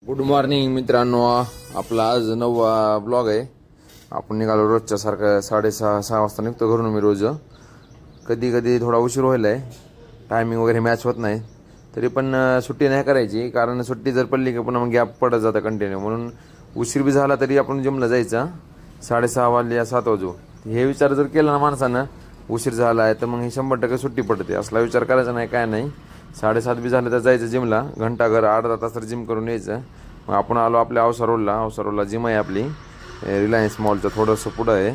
Good morning मित्रांनो, आपला आज 9वा ब्लॉग आहे। आपण निघालो रोजच्या सारखं 6:30 वाजता निघतो घरून। मी रोज कधी कधी थोडा उशीर व्हायलाय, टायमिंग वगैरे मॅच होत नाही, तरी पण सुट्टी नाही करायची, कारण सुट्टी जर पडली की पुन्हा मग गॅप पडत जातं कंटिन्यू। म्हणून उशीर बी झाला तरी आपण जिमला जायचं 6:30 वाजले या 7 वाजू। हे विचार जर केला ना माणसानं, उशीर झाला आहे तर मग ही 100% सुट्टी पडते, असला विचार करायचा नाही, काय नाही। 7:30 बी झाले तर जायचं जिमला, घंटाभर अर्धा तास तर जिम करून यायचं। मग आपण आलो आपल्या औसा रोडला जिम आहे आपली, रिलायन्स मॉलचं थोडंसं पुढं आहे।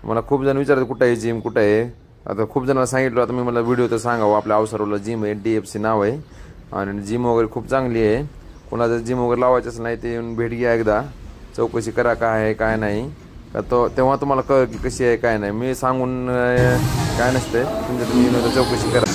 मला खूप जण विचारतात कुठं आहे जिम, कुठं आहे। आता खूप जणांना सांगितलं, आता मी मला व्हिडिओ तर सांगावं, आपल्या औसा रोडला जिम आहे, DFC नाव आहे, आणि जिम वगैरे खूप चांगली आहे। कोणाचं जिम वगैरे लावायचंच नाही ते येऊन भेट घ्या, एकदा चौकशी करा काय आहे काय नाही, का तो तेव्हा तुम्हाला कळेल की कशी आहे काय नाही। मी सांगून काय नसते, तुम्ही चौकशी करा।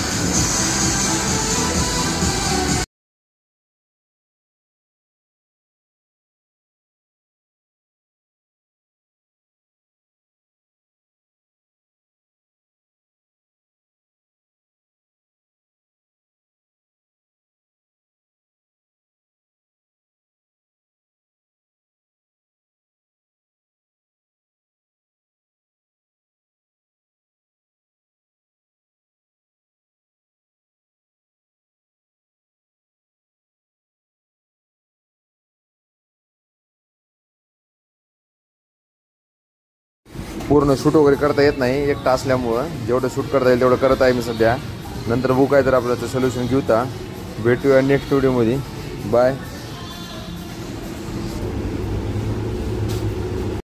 पूर्ण शूट वगैरे करता येत नाही एकटा असल्यामुळं, जेवढं शूट करता येईल तेवढं करत आहे मी सध्या। नंतर बघू काय तर आपलं सोल्युशन घेऊ। भेटूया नेक्स्ट व्हिडिओमध्ये, बाय।